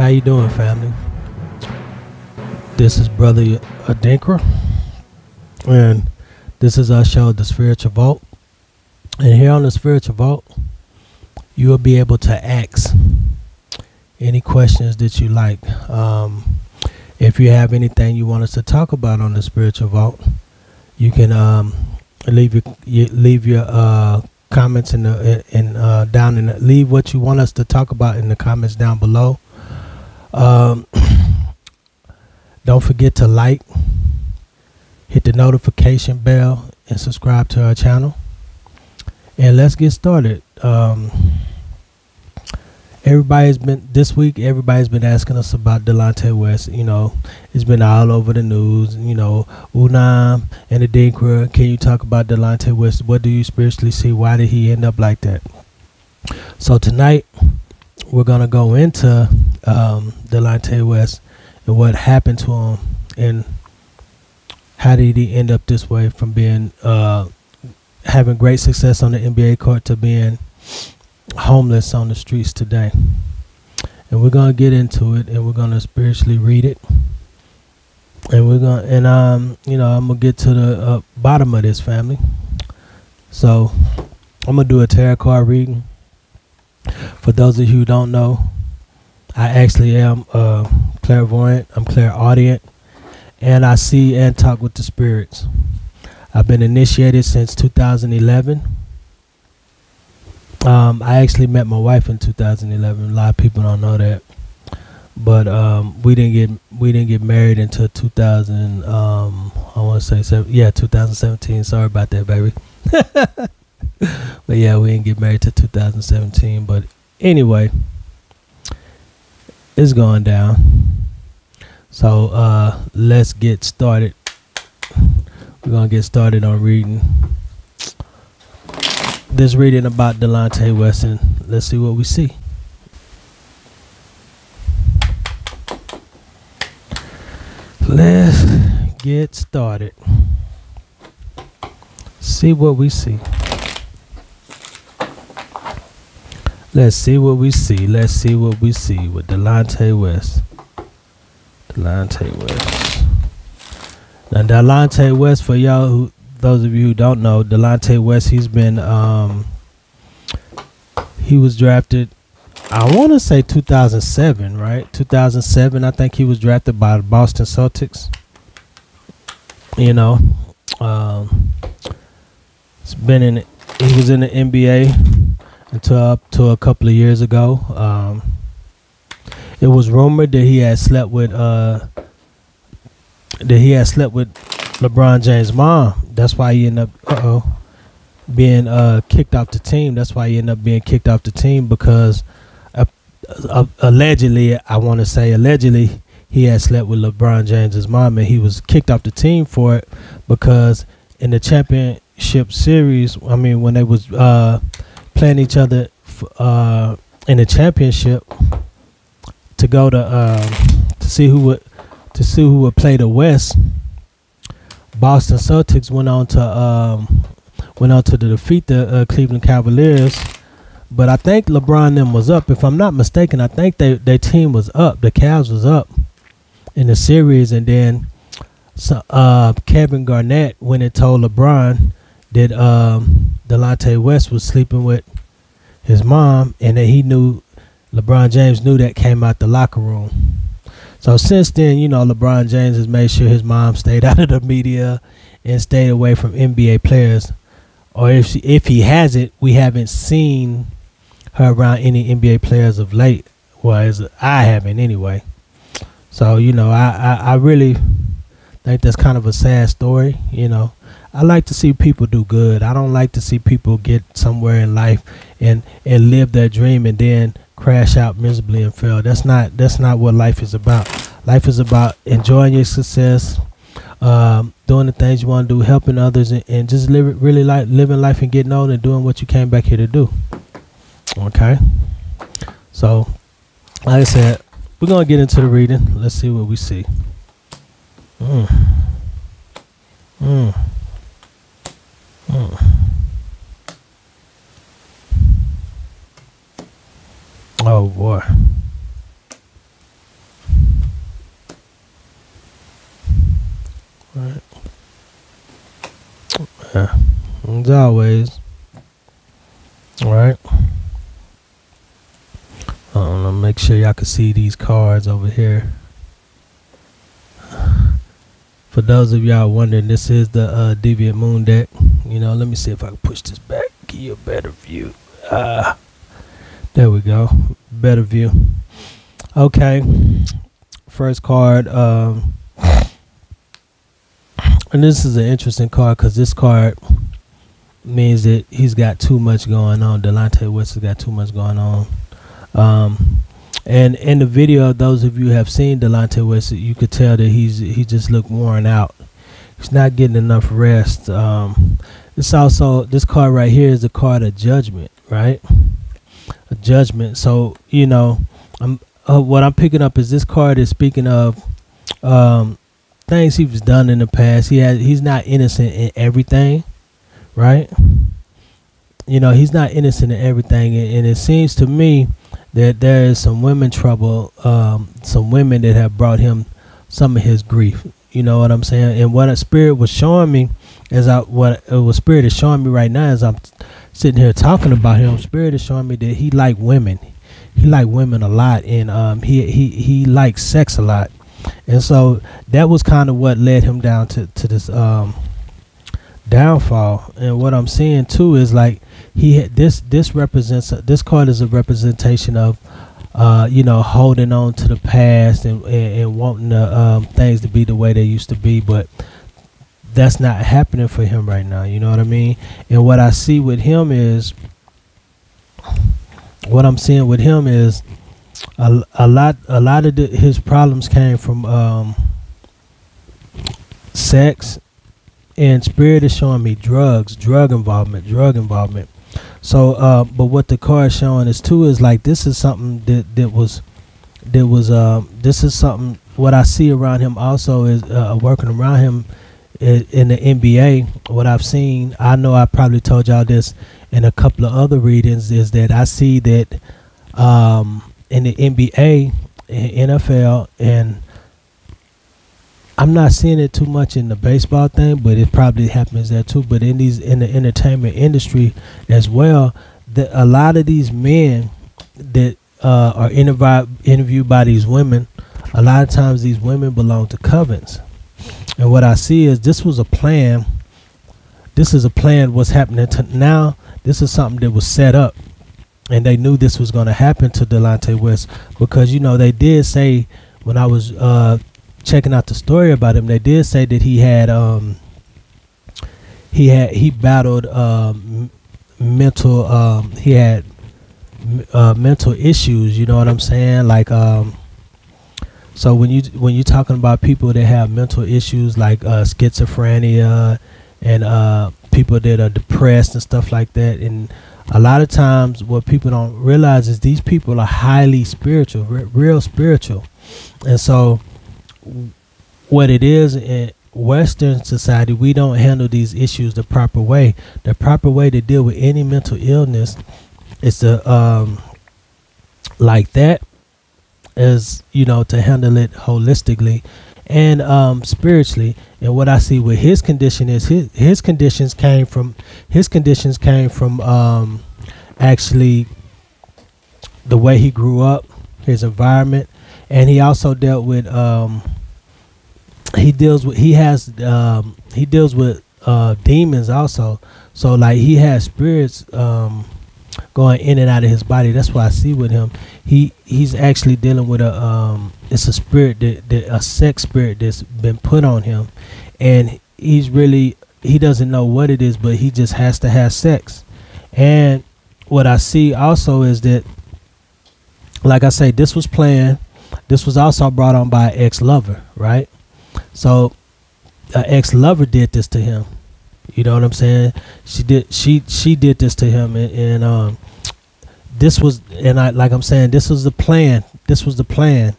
How you doing, family? This is Brother Adinkra, and this is our show, The Spiritual Vault. And here on The Spiritual Vault, you will be able to ask any questions that you like. If you have anything you want us to talk about on The Spiritual Vault, you can leave your comments leave what you want us to talk about in the comments down below. Don't forget to like, hit the notification bell, and subscribe to our channel. And let's get started. Everybody's been asking us about Delonte West. You know, it's been all over the news. You know, Wunam and Adinkra. Can you talk about Delonte West? What do you spiritually see? Why did he end up like that? So tonight we're gonna go into Delonte West and what happened to him, and how did he end up this way from being having great success on the NBA court to being homeless on the streets today. And we're gonna get into it, and we're gonna spiritually read it, and I'm gonna get to the bottom of this, family. So I'm gonna do a tarot card reading. For those of you who don't know, I actually am clairvoyant. I'm clairaudient, and I see and talk with the spirits. I've been initiated since 2011. I actually met my wife in 2011. A lot of people don't know that, but we didn't get married until 2000. I want to say 2017. Sorry about that, baby. But yeah, we didn't get married till 2017. But anyway, it's going down. So let's get started. We're gonna get started on reading this reading about Delonte West, and let's see what we see. Let's get started. See what we see. Let's see what we see. Let's see what we see with Delonte West. Delonte West. Now, Delonte West, for y'all, those of you who don't know, Delonte West, he was drafted, I want to say 2007, right? 2007, I think he was drafted by the Boston Celtics. You know, he was in the NBA until up to a couple of years ago. It was rumored that he had slept with LeBron James' mom. That's why he ended up being kicked off the team. That's why he ended up being kicked off the team, because allegedly, he had slept with LeBron James' mom, and he was kicked off the team for it because in the championship series, I mean, when they was playing each other in the championship to go to see who would play the West, Boston Celtics went on to defeat the Cleveland Cavaliers. But I think LeBron them was up. If I'm not mistaken, I think their team was up. The Cavs was up in the series, and then Kevin Garnett went and told LeBron that Delonte West was sleeping with his mom, and that LeBron James knew that came out the locker room. So since then, you know, LeBron James has made sure his mom stayed out of the media and stayed away from NBA players. Or if he hasn't, we haven't seen her around any NBA players of late. Well, I haven't anyway. So, you know, I really think that's kind of a sad story. You know, I like to see people do good. I don't like to see people get somewhere in life and live their dream and then crash out miserably and fail. That's not what life is about. Life is about enjoying your success, doing the things you want to do, helping others, and just living life and getting old and doing what you came back here to do. Okay, so like I said, we're gonna get into the reading. Let's see what we see. Oh boy. as always. All right. Make sure y'all can see these cards over here. For those of y'all wondering, this is the Deviant Moon deck. You know, let me see if I can push this back, give you a better view. There we go, better view. Okay, first card. And this is an interesting card because this card means that he's got too much going on. Delonte West has got too much going on. And in the video, those of you who have seen Delonte West, you could tell that he just looked worn out. He's not getting enough rest. It's also, this card right here is a card of judgment, right? A judgment. So, you know, what I'm picking up is this card is speaking of things he's done in the past. He's not innocent in everything, right? You know, he's not innocent in everything, and it seems to me that there is some women trouble, some women that have brought him some of his grief. You know what I'm saying? And what a spirit was showing me, spirit is showing me right now as I'm sitting here talking about him. Spirit is showing me that he liked women. He liked women a lot, and he liked sex a lot. And so that was kind of what led him down to this downfall. And what I'm seeing too is like this represents, this card is a representation of you know, holding on to the past and wanting the things to be the way they used to be, but that's not happening for him right now. You know what I mean? And what I see with him is, what I'm seeing with him is a lot of his problems came from sex, and spirit is showing me drug involvement. So but what the card is showing us too is like this is something that was this is something, what I see around him also is working around him in the NBA. What I've seen, I know I probably told y'all this in a couple of other readings, is that I see that in the NBA, in NFL, and I'm not seeing it too much in the baseball thing, but it probably happens there too. But in the entertainment industry as well, a lot of these men that are interviewed by these women, a lot of times these women belong to covens. And what I see is this was a plan. This is a plan. What's happening now? This is something that was set up, and they knew this was going to happen to Delonte West, because you know they did say, when I was checking out the story about him, they did say that he battled mental mental issues. You know what I'm saying? Like so when you're talking about people that have mental issues like schizophrenia and people that are depressed and stuff like that, and a lot of times what people don't realize is these people are highly spiritual, real spiritual. And so what it is in Western society, we don't handle these issues the proper way. The proper way to deal with any mental illness is to like that, is, you know, to handle it holistically and spiritually. And what I see with his condition is his conditions came from actually the way he grew up, his environment, and he also dealt with he deals with demons also. So like he has spirits going in and out of his body. That's what I see with him. He's actually dealing with it's a spirit a sex spirit that's been put on him, and he doesn't know what it is, but he just has to have sex. And what I see also is that, like I say, this was planned. This was also brought on by an ex-lover, right? So an ex-lover did this to him. You know what I'm saying? She did this to him, and this was, and like I'm saying, this was the plan. This was the plan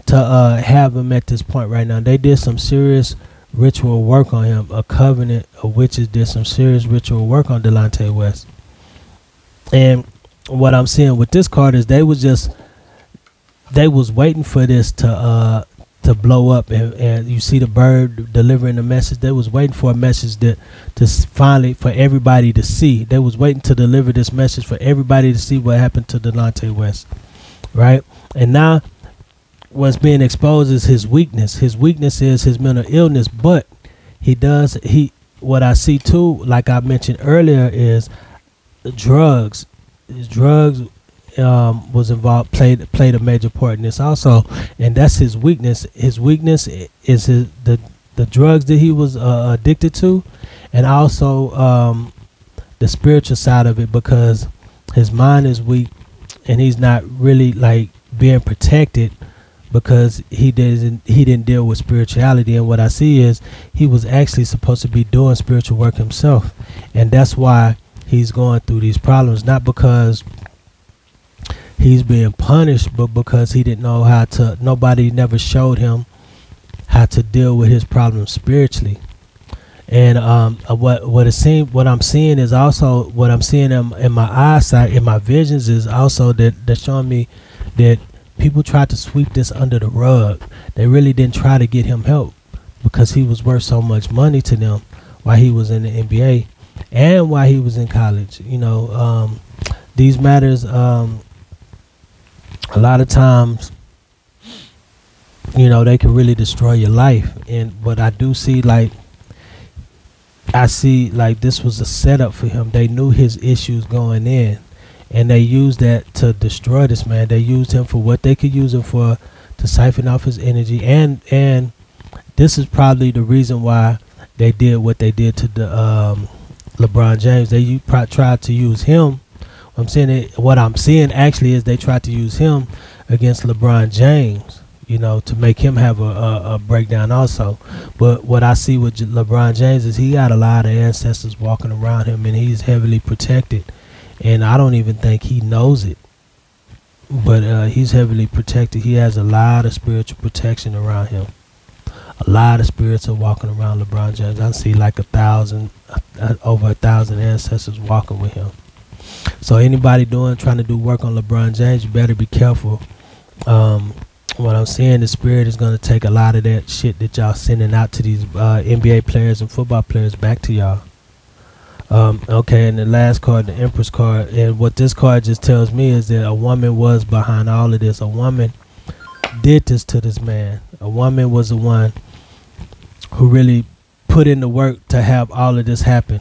to have him at this point right now. They did some serious ritual work on him. A covenant of witches did some serious ritual work on Delonte West. And what I'm seeing with this card is they was waiting for this to to blow up, and you see the bird delivering the message. They was waiting for a message that finally for everybody to see. They was waiting to deliver this message for everybody to see what happened to Delonte West, right? And now what's being exposed is his weakness. His weakness is his mental illness, but what I see too, like I mentioned earlier, is drugs. Drugs was involved, played a major part in this also, and that's his weakness. His weakness is the drugs that he was addicted to, and also the spiritual side of it, because his mind is weak and he's not really like being protected, because he didn't deal with spirituality. And what I see is he was actually supposed to be doing spiritual work himself, and that's why he's going through these problems, not because he's being punished, but because he didn't know how to. Nobody never showed him how to deal with his problems spiritually. And what I'm seeing is also what I'm seeing in my eyesight, in my visions, is also that they're showing me that people tried to sweep this under the rug. They really didn't try to get him help, because he was worth so much money to them while he was in the NBA and while he was in college. You know, these matters, a lot of times, you know, they can really destroy your life. But I do see, like, I see like this was a setup for him. They knew his issues going in, and they used that to destroy this man. They used him for what they could use him for, to siphon off his energy. And this is probably the reason why they did what they did to the LeBron James. They tried to use him. What I'm seeing actually is they tried to use him against LeBron James, you know, to make him have a breakdown also. But what I see with LeBron James is he got a lot of ancestors walking around him, and he's heavily protected. And I don't even think he knows it, but he's heavily protected. He has a lot of spiritual protection around him. A lot of spirits are walking around LeBron James. I see like over 1,000 ancestors walking with him. So anybody trying to do work on LeBron James, you better be careful. What I'm saying, the spirit is going to take a lot of that shit that y'all sending out to these NBA players and football players back to y'all. Okay, and the last card, the Empress card, and what this card just tells me is that a woman was behind all of this. A woman did this to this man. A woman was the one who really put in the work to have all of this happen.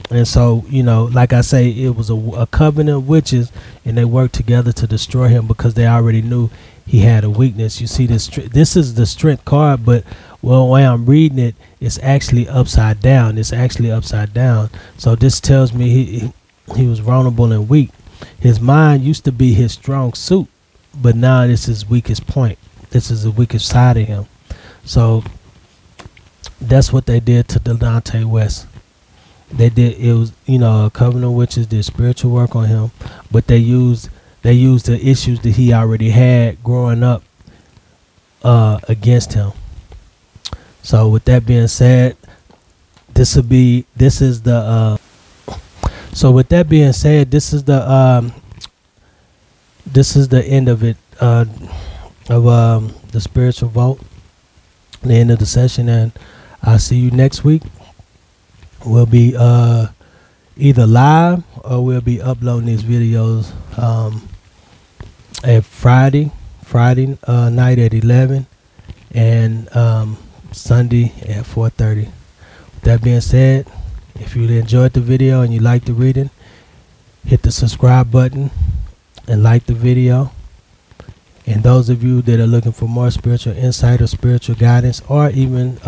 And so, you know, like I say, it was a covenant of witches, and they worked together to destroy him because they already knew he had a weakness. You see, this is the strength card, but well, when I'm reading it, it's actually upside down. It's actually upside down. So this tells me he was vulnerable and weak. His mind used to be his strong suit, but now this is his weakest point. This is the weakest side of him. So that's what they did to Delonte West. It was, you know, a covenant of witches did spiritual work on him, but they used the issues that he already had growing up against him. So with that being said, this is the end of it, of the spiritual vault, the end of the session, and I'll see you next week. We'll be either live or we'll be uploading these videos at Friday night at 11 and Sunday at 4:30. With that being said, if you enjoyed the video and you like the reading, hit the subscribe button and like the video. And those of you that are looking for more spiritual insight or spiritual guidance, or even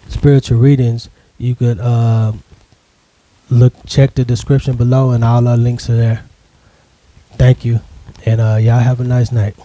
spiritual readings, you could check the description below, and all our links are there. Thank you, and y'all have a nice night.